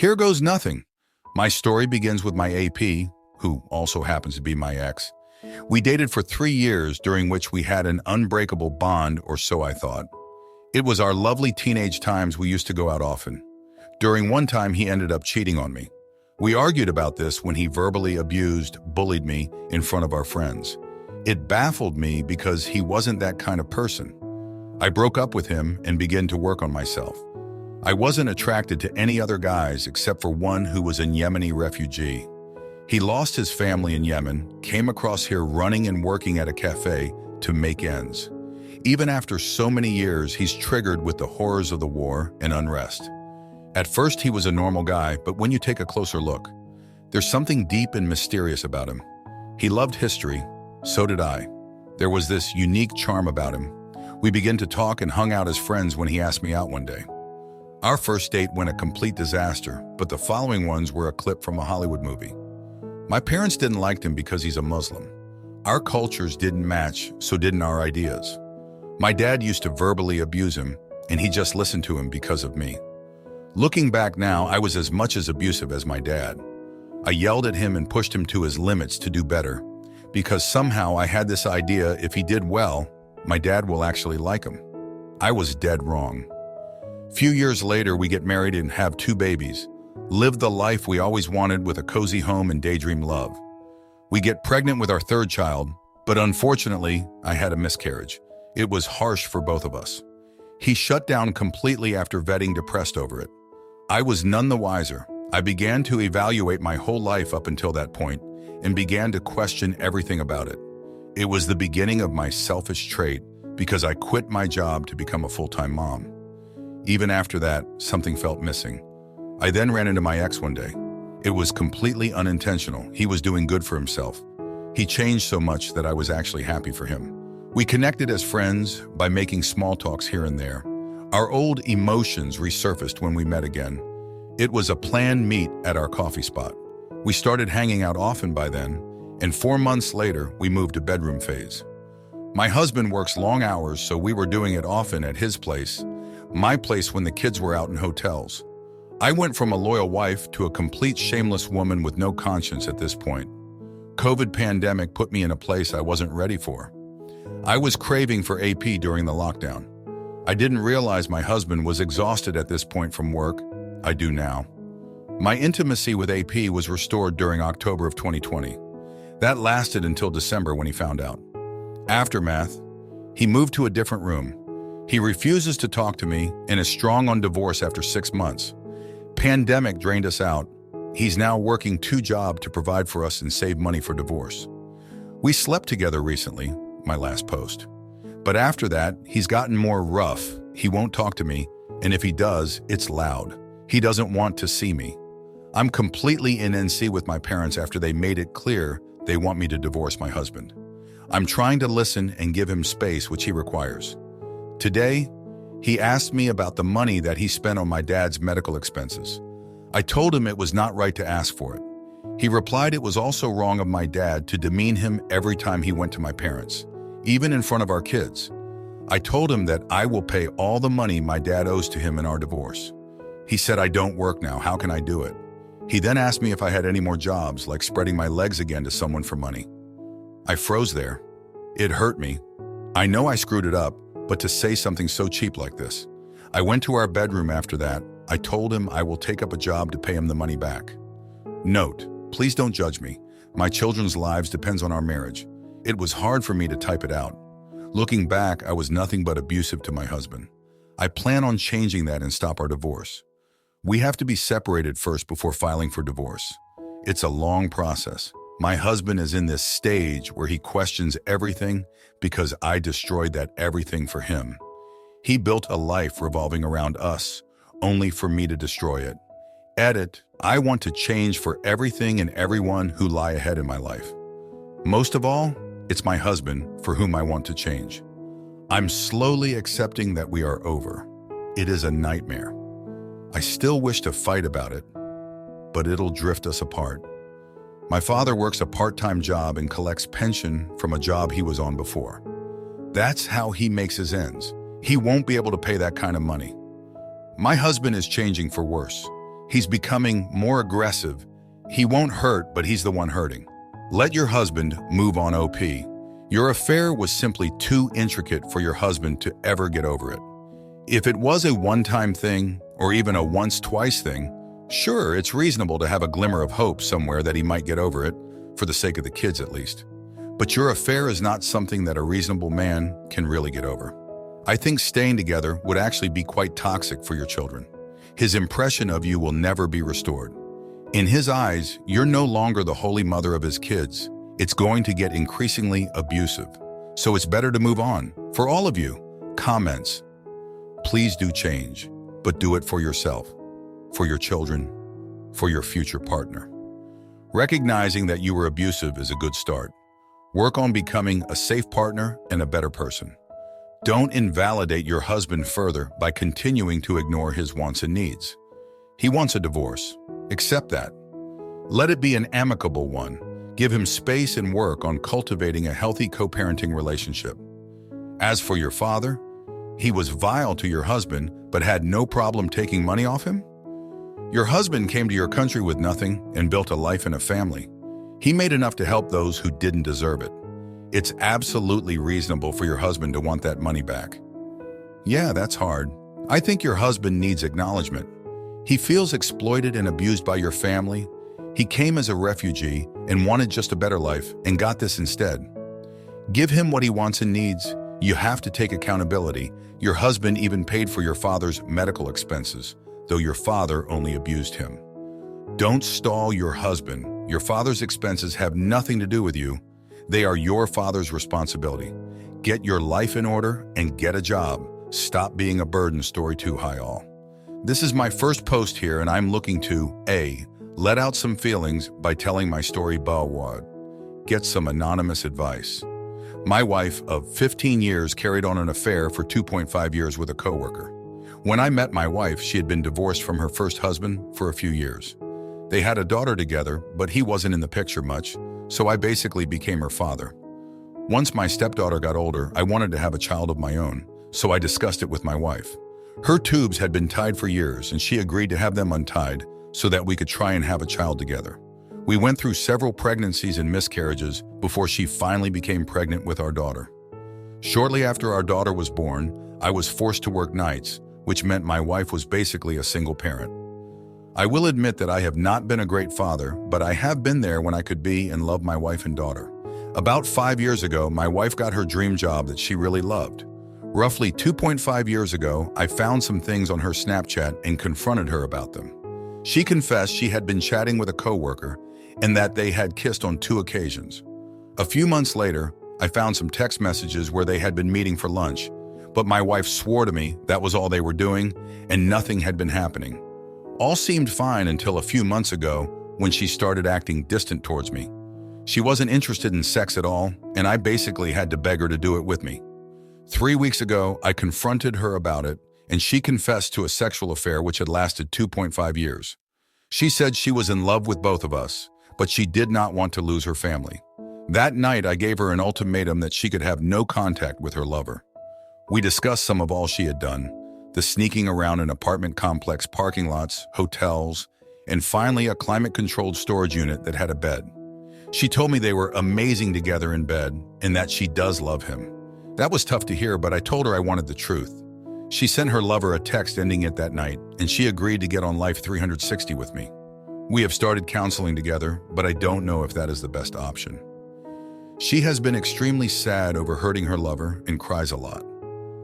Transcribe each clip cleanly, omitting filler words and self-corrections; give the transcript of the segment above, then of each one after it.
Here goes nothing. My story begins with my AP, who also happens to be my ex. We dated for 3 years, during which we had an unbreakable bond, or so I thought. It was our lovely teenage times. We used to go out often. During one time, he ended up cheating on me. We argued about this when he verbally abused, bullied me in front of our friends. It baffled me because he wasn't that kind of person. I broke up with him and began to work on myself. I wasn't attracted to any other guys except for one who was a Yemeni refugee. He lost his family in Yemen, came across here running and working at a cafe to make ends. Even after so many years, he's triggered with the horrors of the war and unrest. At first, he was a normal guy, but when you take a closer look, there's something deep and mysterious about him. He loved history, so did I. There was this unique charm about him. We began to talk and hung out as friends when he asked me out one day. Our first date went a complete disaster, but the following ones were a clip from a Hollywood movie. My parents didn't like him because he's a Muslim. Our cultures didn't match, so didn't our ideas. My dad used to verbally abuse him, and he just listened to him because of me. Looking back now, I was as much as abusive as my dad. I yelled at him and pushed him to his limits to do better, because somehow I had this idea if he did well, my dad will actually like him. I was dead wrong. Few years later, we get married and have 2 babies, live the life we always wanted with a cozy home and daydream love. We get pregnant with our 3rd child, but unfortunately, I had a miscarriage. It was harsh for both of us. He shut down completely after vetting depressed over it. I was none the wiser. I began to evaluate my whole life up until that point and began to question everything about it. It was the beginning of my selfish trait because I quit my job to become a full-time mom. Even after that, something felt missing. I then ran into my ex one day. It was completely unintentional. He was doing good for himself. He changed so much that I was actually happy for him. We connected as friends by making small talks here and there. Our old emotions resurfaced when we met again. It was a planned meet at our coffee spot. We started hanging out often by then, and 4 months later, we moved to bedroom phase. My husband works long hours, so we were doing it often at his place, my place when the kids were out in hotels. I went from a loyal wife to a complete shameless woman with no conscience at this point. COVID pandemic put me in a place I wasn't ready for. I was craving for AP during the lockdown. I didn't realize my husband was exhausted at this point from work. I do now. My intimacy with AP was restored during October of 2020. That lasted until December when he found out. Aftermath, he moved to a different room. He refuses to talk to me and is strong on divorce after 6 months. Pandemic drained us out. He's now working 2 jobs to provide for us and save money for divorce. We slept together recently, my last post. But after that, he's gotten more rough. He won't talk to me, and if he does, it's loud. He doesn't want to see me. I'm completely in NC with my parents after they made it clear they want me to divorce my husband. I'm trying to listen and give him space, which he requires. Today, he asked me about the money that he spent on my dad's medical expenses. I told him it was not right to ask for it. He replied it was also wrong of my dad to demean him every time he went to my parents, even in front of our kids. I told him that I will pay all the money my dad owes to him in our divorce. He said, I don't work now, how can I do it? He then asked me if I had any more jobs, like spreading my legs again to someone for money. I froze there. It hurt me. I know I screwed it up, but to say something so cheap like this. I went to our bedroom after that. I told him I will take up a job to pay him the money back. Note, please don't judge me. My children's lives depends on our marriage. It was hard for me to type it out. Looking back, I was nothing but abusive to my husband. I plan on changing that and stop our divorce. We have to be separated first before filing for divorce. It's a long process. My husband is in this stage where he questions everything because I destroyed that everything for him. He built a life revolving around us, only for me to destroy it. Edit, I want to change for everything and everyone who lie ahead in my life. Most of all, it's my husband for whom I want to change. I'm slowly accepting that we are over. It is a nightmare. I still wish to fight about it, but it'll drift us apart. My father works a part-time job and collects pension from a job he was on before. That's how he makes his ends. He won't be able to pay that kind of money. My husband is changing for worse. He's becoming more aggressive. He won't hurt, but he's the one hurting. Let your husband move on, OP. Your affair was simply too intricate for your husband to ever get over it. If it was a one-time thing, or even a once-twice thing, sure, it's reasonable to have a glimmer of hope somewhere that he might get over it, for the sake of the kids at least. But your affair is not something that a reasonable man can really get over. I think staying together would actually be quite toxic for your children. His impression of you will never be restored. In his eyes, you're no longer the holy mother of his kids. It's going to get increasingly abusive. So it's better to move on. For all of you, comments. Please do change, but do it for yourself, for your children, for your future partner. Recognizing that you were abusive is a good start. Work on becoming a safe partner and a better person. Don't invalidate your husband further by continuing to ignore his wants and needs. He wants a divorce. Accept that. Let it be an amicable one. Give him space and work on cultivating a healthy co-parenting relationship. As for your father, he was vile to your husband but had no problem taking money off him? Your husband came to your country with nothing and built a life and a family. He made enough to help those who didn't deserve it. It's absolutely reasonable for your husband to want that money back. Yeah, that's hard. I think your husband needs acknowledgement. He feels exploited and abused by your family. He came as a refugee and wanted just a better life and got this instead. Give him what he wants and needs. You have to take accountability. Your husband even paid for your father's medical expenses, though your father only abused him. Don't stall your husband. Your father's expenses have nothing to do with you. They are your father's responsibility. Get your life in order and get a job. Stop being a burden, story 2 Hi all. This is my first post here and I'm looking to A. Let out some feelings by telling my story Bawad. Get some anonymous advice. My wife of 15 years carried on an affair for 2.5 years with a coworker. When I met my wife, she had been divorced from her first husband for a few years. They had a daughter together, but he wasn't in the picture much, so I basically became her father. Once my stepdaughter got older, I wanted to have a child of my own, so I discussed it with my wife. Her tubes had been tied for years, and she agreed to have them untied so that we could try and have a child together. We went through several pregnancies and miscarriages before she finally became pregnant with our daughter. Shortly after our daughter was born, I was forced to work nights, which meant my wife was basically a single parent. I will admit that I have not been a great father, but I have been there when I could be and love my wife and daughter. About 5 years ago, my wife got her dream job that she really loved. Roughly 2.5 years ago, I found some things on her Snapchat and confronted her about them. She confessed she had been chatting with a coworker and that they had kissed on 2 occasions. A few months later, I found some text messages where they had been meeting for lunch, but my wife swore to me that was all they were doing and nothing had been happening. All seemed fine until a few months ago when she started acting distant towards me. She wasn't interested in sex at all, and I basically had to beg her to do it with me. 3 weeks ago, I confronted her about it, and she confessed to a sexual affair which had lasted 2.5 years. She said she was in love with both of us, but she did not want to lose her family. That night, I gave her an ultimatum that she could have no contact with her lover. We discussed some of all she had done, the sneaking around an apartment complex, parking lots, hotels, and finally a climate-controlled storage unit that had a bed. She told me they were amazing together in bed and that she does love him. That was tough to hear, but I told her I wanted the truth. She sent her lover a text ending it that night, and she agreed to get on Life 360 with me. We have started counseling together, but I don't know if that is the best option. She has been extremely sad over hurting her lover and cries a lot.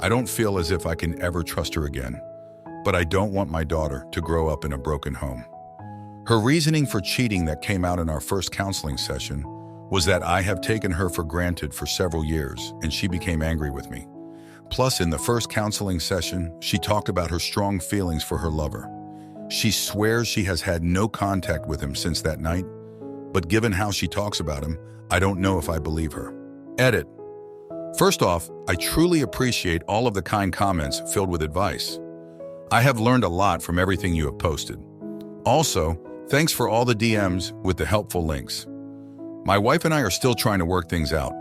I don't feel as if I can ever trust her again, but I don't want my daughter to grow up in a broken home. Her reasoning for cheating that came out in our first counseling session was that I have taken her for granted for several years, and she became angry with me. Plus, in the first counseling session, she talked about her strong feelings for her lover. She swears she has had no contact with him since that night, but given how she talks about him, I don't know if I believe her. Edit. First off, I truly appreciate all of the kind comments filled with advice. I have learned a lot from everything you have posted. Also, thanks for all the DMs with the helpful links. My wife and I are still trying to work things out.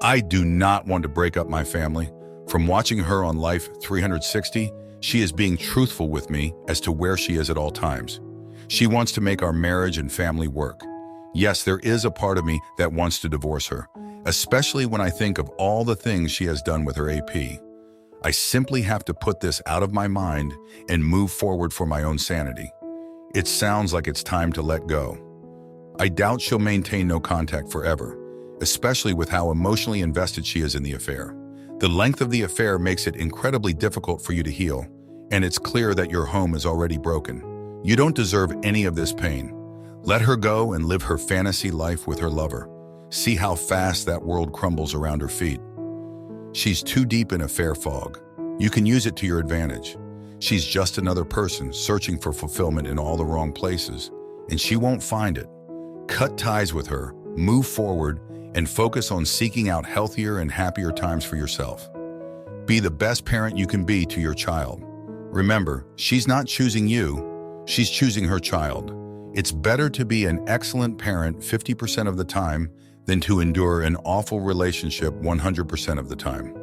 I do not want to break up my family. From watching her on Life 360, she is being truthful with me as to where she is at all times. She wants to make our marriage and family work. Yes, there is a part of me that wants to divorce her, especially when I think of all the things she has done with her AP. I simply have to put this out of my mind and move forward for my own sanity. It sounds like it's time to let go. I doubt she'll maintain no contact forever, especially with how emotionally invested she is in the affair. The length of the affair makes it incredibly difficult for you to heal, and it's clear that your home is already broken. You don't deserve any of this pain. Let her go and live her fantasy life with her lover. See how fast that world crumbles around her feet. She's too deep in affair fog. You can use it to your advantage. She's just another person searching for fulfillment in all the wrong places, and she won't find it. Cut ties with her, move forward, and focus on seeking out healthier and happier times for yourself. Be the best parent you can be to your child. Remember, she's not choosing you, she's choosing her child. It's better to be an excellent parent 50% of the time than to endure an awful relationship 100% of the time.